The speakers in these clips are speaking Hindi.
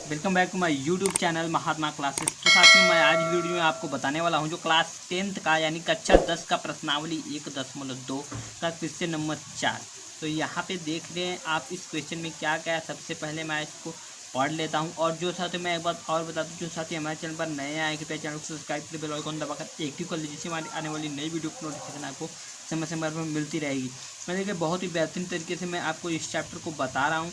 Welcome back to my YouTube channel Mahatma classes. तो साथियों, मैं आज वीडियो में आपको बताने वाला हूं जो क्लास 10th का यानी कक्षा 10 का प्रश्नावली 1.2 का क्वेश्चन नंबर 4। तो यहाँ पे देख रहे हैं आप इस क्वेश्चन में क्या क्या है। सबसे पहले मैं इसको पढ़ लेता हूँ। और जो साथी, मैं एक बात और बता दूँ, जो साथी हमारे चैनल पर नए आए कृपया चैनल को सब्सक्राइब कर बेल आइकन दबाकर एक्टिव कर लीजिए, जिससे हमारी आने वाली नई वीडियो की नोटिफिकेशन आपको समय समय पर मिलती रहेगी। मैं देखिए बहुत ही बेहतरीन तरीके से मैं आपको इस चैप्टर को बता रहा हूँ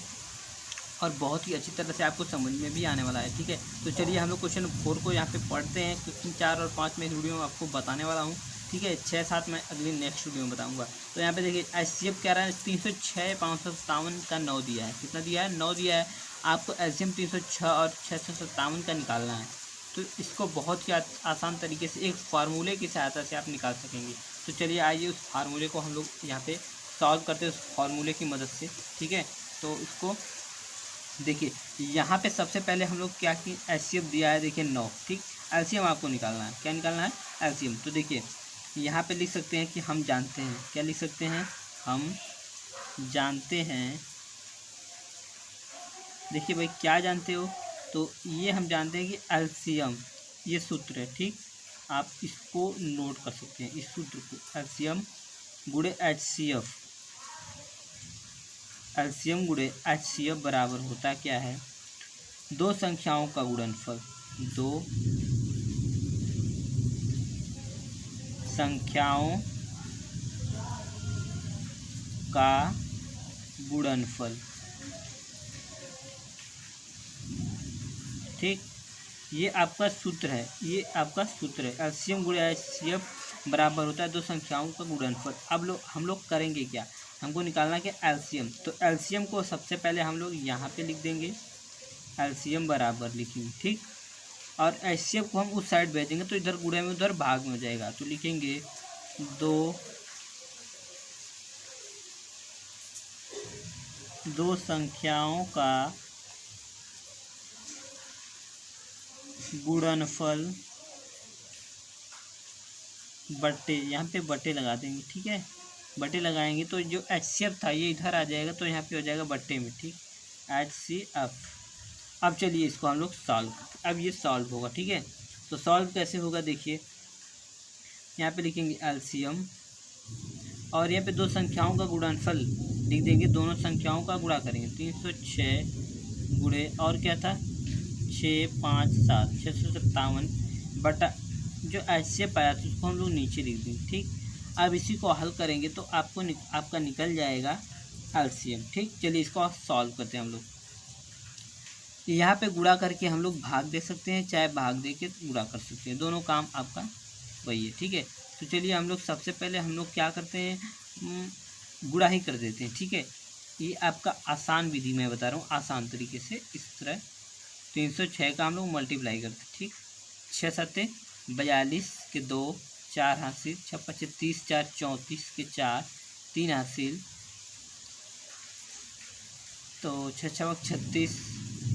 और बहुत ही अच्छी तरह से आपको समझ में भी आने वाला है। ठीक है, तो चलिए हम लोग क्वेश्चन 4 को यहाँ पे पढ़ते हैं। क्वेश्चन 4 और 5 में इस वीडियो में आपको बताने वाला हूँ। ठीक है, 6-7 मैं अगली नेक्स्ट वीडियो में बताऊँगा। तो यहाँ पे देखिए एचसीएफ कह रहा है 306 557 का 9 दिया है। कितना दिया है? 9 दिया है। आपको एलसीएम 306 और 657 का निकालना है। तो इसको बहुत ही आसान तरीके से एक फार्मूले की सहायता से आप निकाल सकेंगे। तो चलिए आइए उस फार्मूले को हम लोग यहाँ पे सॉल्व करते हैं, उस फार्मूले की मदद से। ठीक है, तो इसको देखिए यहाँ पे सबसे पहले हम लोग क्या कि एलसीएम दिया है, देखिए 9। ठीक, एलसीएम आपको निकालना है। क्या निकालना है? एलसीएम। तो देखिए यहाँ पे लिख सकते हैं कि हम जानते हैं। क्या लिख सकते हैं? हम जानते हैं। देखिए भाई, क्या जानते हो? तो ये हम जानते हैं कि एलसीएम ये सूत्र है। ठीक, आप इसको नोट कर सकते हैं, इस सूत्र को। एलसीएम गुणे एचसीएफ, एलसीएम गुणे एचसीएफ बराबर होता क्या है? दो संख्याओं का गुणनफल। दो संख्याओं का गुणनफल। ठीक, ये आपका सूत्र है, ये आपका सूत्र है। एलसीएम गुणे एचसीएफ बराबर होता है दो संख्याओं का गुणनफल। अब हम लोग करेंगे क्या? हमको निकालना है कि एलसीएम। तो एलसीएम को सबसे पहले हम लोग यहाँ पे लिख देंगे, एलसीएम बराबर लिखेंगे। ठीक, और एचसीएफ को हम उस साइड भेजेंगे तो इधर गुणे में उधर भाग में हो जाएगा। तो लिखेंगे दो संख्याओं का गुणनफल बट्टे, यहाँ पे बट्टे लगा देंगे। ठीक है, बट्टे लगाएंगे तो जो एचसीएफ था ये इधर आ जाएगा, तो यहाँ पे हो जाएगा बट्टे में। ठीक, एचसीएफ। अब चलिए इसको हम लोग सॉल्व करते हैं। अब ये सॉल्व होगा। ठीक है, तो सॉल्व कैसे होगा? देखिए यहाँ पे लिखेंगे एलसीएम और यहाँ पे दो संख्याओं का गुणनफल लिख देंगे। दोनों संख्याओं का गुणा करेंगे। 306 गुणे और क्या था? 657, 657 बटा जो ऐसे पाया था उसको हम लोग नीचे लिख देंगे। ठीक, अब इसी को हल करेंगे तो आपका निकल जाएगा एलसीएम। ठीक, चलिए इसको सॉल्व करते हैं हम लोग। यहाँ पे गुणा करके हम लोग भाग दे सकते हैं, चाहे भाग दे के गुणा कर सकते हैं, दोनों काम आपका वही है। ठीक है, तो चलिए हम लोग सबसे पहले हम लोग क्या करते हैं, गुणा ही कर देते हैं। ठीक है, ये आपका आसान विधि मैं बता रहा हूँ, आसान तरीके से। इस तरह 306 का हम लोग मल्टीप्लाई करते हैं। ठीक, 6 सत्ते 42 के 2, 4 हासिल, 6 पचे 30, 4 34 के 4, 3 हासिल, तो 6 छक 36,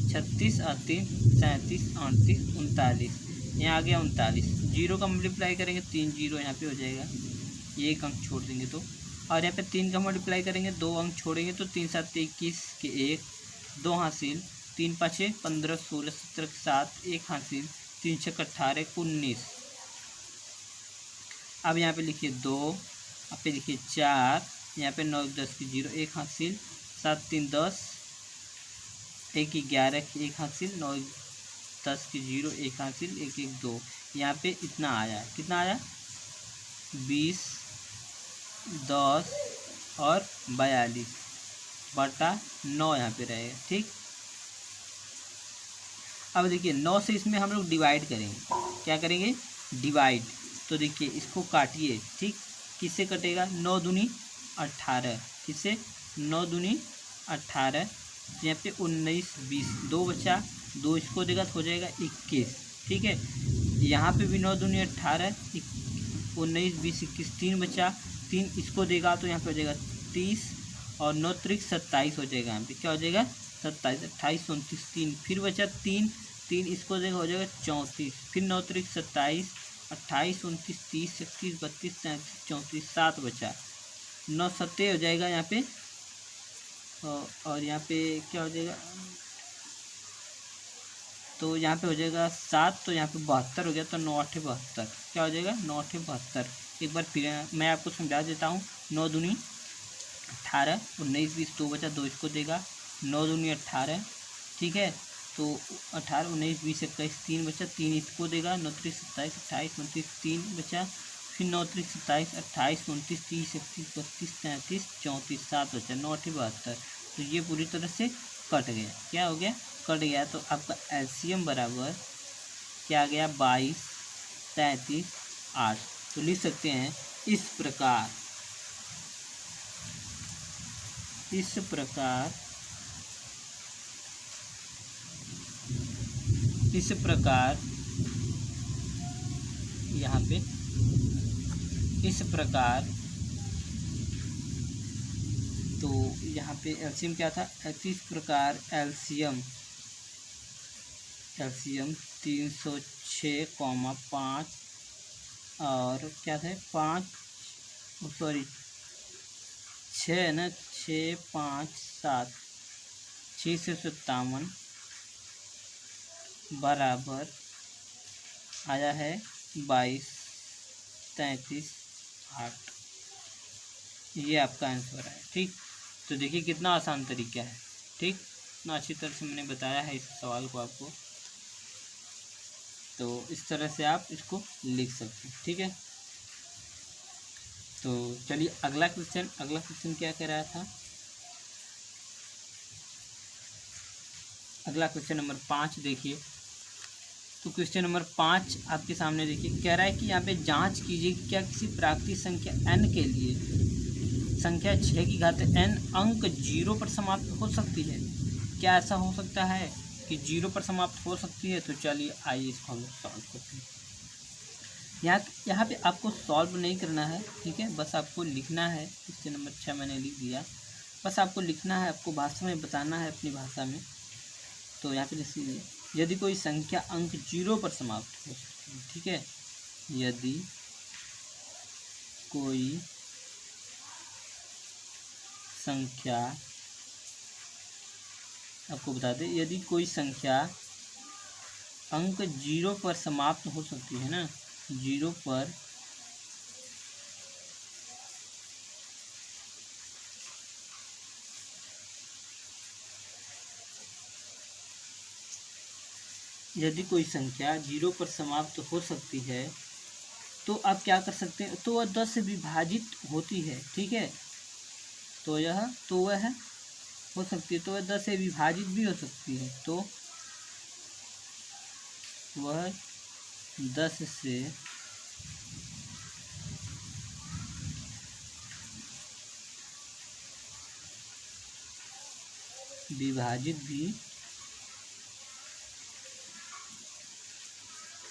36 और 3 37, 38, 39, यहाँ आ गया 39। जीरो का मल्टीप्लाई करेंगे 3 जीरो यहाँ पे हो जाएगा, ये एक अंक छोड़ देंगे तो। और यहाँ पे 3 का मल्टीप्लाई करेंगे 2 अंक छोड़ेंगे तो 3 7 21 के 1, 2 हासिल, 3 पाँचे 15 16 17 के 7, 1 हासिल, 3 छक 18 19। अब यहाँ पे लिखिए 2, यहाँ पे लिखिए 4, यहाँ पे 9 10 की 0, 1 हासिल, 7 3 10, 1 11 1 हासिल, 9 10 की 0, 1 हासिल, 1 1 2। यहाँ पे इतना आया, कितना आया? 20 10 और 42 बटा 9 यहाँ पे रहेगा। ठीक, अब देखिए 9 से इसमें हम लोग डिवाइड करेंगे। क्या करेंगे? डिवाइड। तो देखिए इसको काटिए। ठीक, किससे कटेगा? 9 दूनी 18, किससे? 9 दूनी 18, यहाँ पे 19 20, 2 बचा, 2 इसको देगा तो हो जाएगा 21। ठीक है, यहाँ पे भी 9 दूनी 18, 19 20 21, 3 बचा, 3 इसको देगा तो यहाँ पे हो जाएगा 30 और 9 त्रिक 27 हो जाएगा। यहाँ पे क्या हो जाएगा? 27, 28 29, 3 फिर बचा 3, 3 इसको देगा हो जाएगा 34, फिर 9 त्रिक 27, 28 29 30 31 32 33 34, 7 बचा, 9 सत्ते हो जाएगा यहाँ पे। और यहाँ पे क्या हो जाएगा? तो यहाँ पे हो जाएगा 7, तो यहाँ पे 72 हो गया, तो 9 8 72 क्या हो जाएगा 9 8 72। एक बार फिर मैं आपको समझा देता हूँ। 9 दूनी 18, 19 20 2 बचा, 2 इसको देगा, 9 दूनी 18, ठीक है। तो 18 19 20 21 3 बचा, 3 इसको देगा, 9 3 27 28 29 3 बचा, फिर 9 3 27 28 29 30 31 32 33 34 7 बचा, 9 8 72। तो ये पूरी तरह से कट गया। क्या हो गया? कट गया। तो आपका एलसीएम बराबर क्या आ गया? 22 33 8। तो लिख सकते हैं इस प्रकार यहाँ पे इस प्रकार। तो यहाँ पे एलसीएम क्या था? इस प्रकार एलसीएम 306,5 और क्या था 5 सॉरी 6 है ना, 6 5 7 657 बराबर आया है 22 33 8। ये आपका आंसर है। ठीक, तो देखिए कितना आसान तरीका है। ठीक, इतना अच्छी तरह से मैंने बताया है इस सवाल को आपको। तो इस तरह से आप इसको लिख सकते हैं। ठीक है, तो चलिए अगला क्वेश्चन क्या कह रहा था? अगला क्वेश्चन नंबर 5 देखिए। तो क्वेश्चन नंबर 5 आपके सामने देखिए, कह रहा है कि यहाँ पे जांच कीजिए कि क्या किसी प्राकृतिक संख्या n के लिए संख्या 6 की घात n अंक 0 पर समाप्त हो सकती है। क्या ऐसा हो सकता है कि 0 पर समाप्त हो सकती है? तो चलिए आइए इसको हम लोग सॉल्व करते हैं। यहाँ पे आपको सॉल्व नहीं करना है, ठीक है, बस आपको लिखना है। क्वेश्चन नंबर 6 मैंने लिख दिया, बस आपको लिखना है, आपको भाषा में बताना है, अपनी भाषा में। तो यहाँ पे लिखिए, यदि कोई संख्या अंक 0 पर समाप्त हो सकती है। ठीक है, यदि कोई संख्या, आपको बता दें, यदि कोई संख्या अंक 0 पर समाप्त हो सकती है ना, 0 पर यदि कोई संख्या 0 पर समाप्त हो सकती है तो आप क्या कर सकते हैं? तो वह 10 से विभाजित होती है। ठीक है, तो वह हो सकती है, तो वह 10 से विभाजित भी हो सकती है। तो वह 10 से विभाजित भी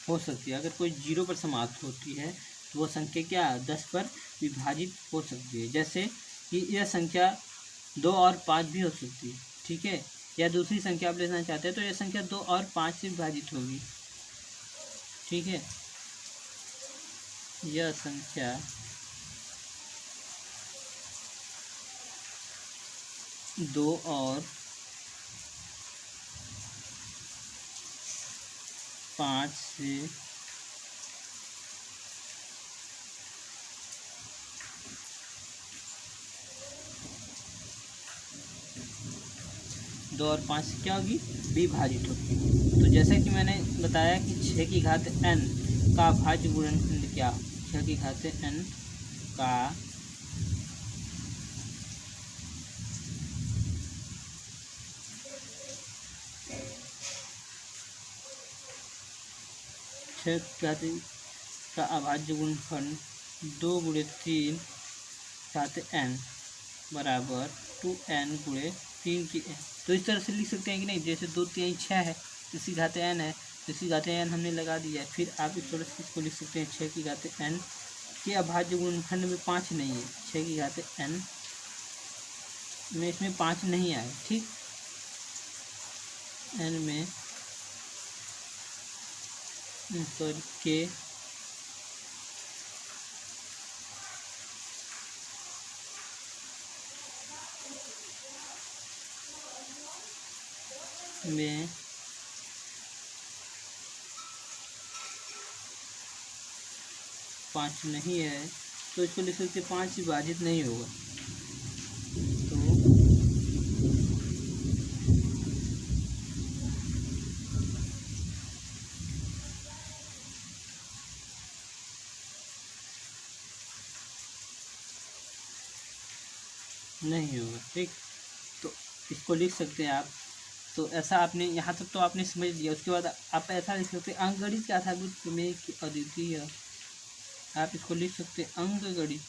हो सकती है। अगर कोई 0 पर समाप्त होती है तो वह संख्या क्या 10 पर विभाजित हो सकती है। जैसे कि यह संख्या 2 और 5 भी हो सकती है। ठीक है, या दूसरी संख्या आप लेना चाहते हैं तो यह संख्या 2 और 5 से विभाजित होगी। ठीक है, यह संख्या 2 और 5 से दो और 5 से क्या होगी? विभाजित होगी। तो जैसे कि मैंने बताया कि 6 की घात n का अभाज्य गुणनखंड क्या? 6 की घात n का का अभाज्य गुणनखंड 2 गुणे 3 घात n बराबर 2n गुणे 3 की n। तो इस तरह से लिख सकते हैं कि नहीं? जैसे 2 3 6 है, इसी घात n है, तो इसी घात n हमने लगा दिया है। फिर आप इस तरह से इसको लिख सकते हैं 6 की घात n के अभाज्य गुणनखंड में 5 नहीं है। 6 की घात n में इसमें 5 नहीं आए। ठीक, n में सॉरी के में 5 नहीं है तो इसको लिख सकते 5 विभाजित नहीं होगा, तो नहीं होगा। ठीक, तो इसको लिख सकते हैं आप। तो ऐसा आपने यहाँ तक तो आपने समझ लिया। उसके बाद आप ऐसा लिख सकते हैं अंकगणित के आधारभूत प्रमेय की अद्वितीय, आप इसको लिख सकते हैं अंकगणित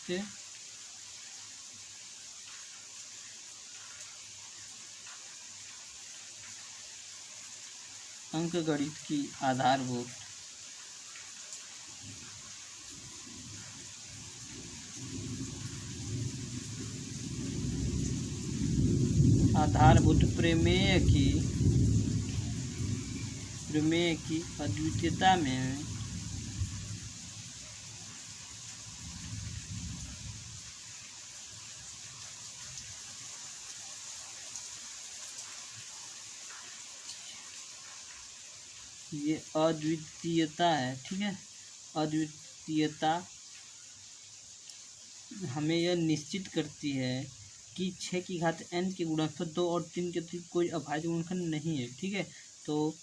की आधारभूत प्रमेय की अद्वितीयता में ये अद्वितीयता है। ठीक है, अद्वितीयता हमें यह निश्चित करती है कि 6 की घात n के गुणनफल 2 और 3 के अतिरिक्त कोई अभाज्य गुणनखंड नहीं है। ठीक है, तो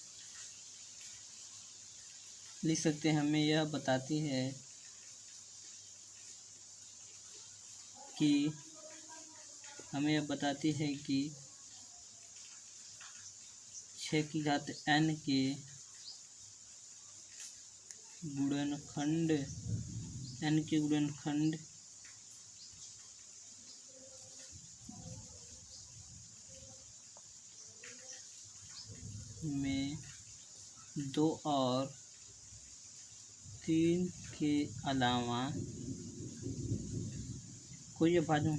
लिख सकते हैं हमें यह बताती है कि 6 की घात n के गुणनखंड में 2 और 3 के अलावा कोई अभाज्य,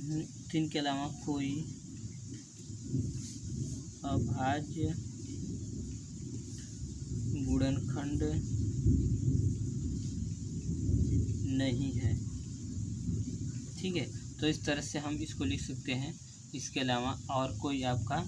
3 के अलावा कोई अभाज्य गुणनखंड नहीं है। ठीक है, तो इस तरह से हम इसको लिख सकते हैं। इसके अलावा और कोई आपका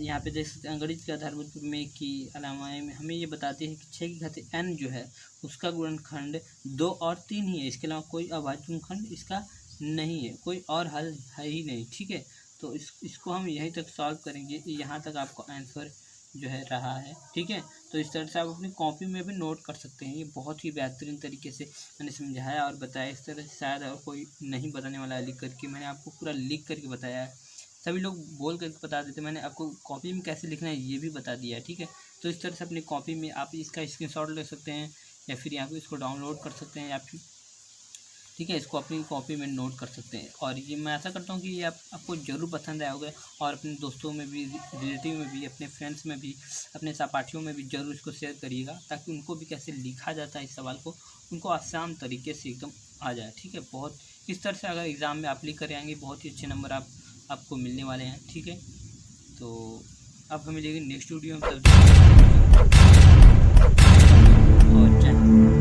यहाँ पे देख सकते हैं अंकगणित के आधारभूत प्रमेय की अलावा हमें ये बताती है कि 6 की घात n जो है उसका गुणनखंड 2 और 3 ही है। इसके अलावा कोई अभाज्य गुणनखंड इसका नहीं है, कोई और हल है ही नहीं। ठीक है, तो इसको हम यहीं तक सॉल्व करेंगे। यहाँ तक आपको आंसर जो है रहा है। ठीक है, तो इस तरह से आप अपनी कॉपी में भी नोट कर सकते हैं। ये बहुत ही बेहतरीन तरीके से मैंने समझाया और बताया। इस तरह से शायद और कोई नहीं बताने वाला है लिख करके, मैंने आपको पूरा लिख करके बताया है। सभी लोग बोल करके बता देते, मैंने आपको कॉपी में कैसे लिखना है ये भी बता दिया है। ठीक है, तो इस तरह से अपनी कॉपी में आप इसका स्क्रीनशॉट ले सकते हैं या फिर यहाँ पे इसको डाउनलोड कर सकते हैं या फिर ठीक है इसको अपनी कॉपी में नोट कर सकते हैं। और ये मैं ऐसा करता हूँ कि ये आपको ज़रूर पसंद आया होगा और अपने दोस्तों में भी, रिलेटिव में भी, अपने फ्रेंड्स में भी, अपने सहपाठियों में भी ज़रूर इसको शेयर करिएगा ताकि उनको भी कैसे लिखा जाता है इस सवाल को उनको आसान तरीके से एकदम आ जाए। ठीक है, बहुत इस तरह से अगर एग्ज़ाम में आप लिख कर आएंगे बहुत ही अच्छे नंबर आपको मिलने वाले हैं। ठीक है, तो अब हमें मिलेंगे नेक्स्ट वीडियो में, तब और जय।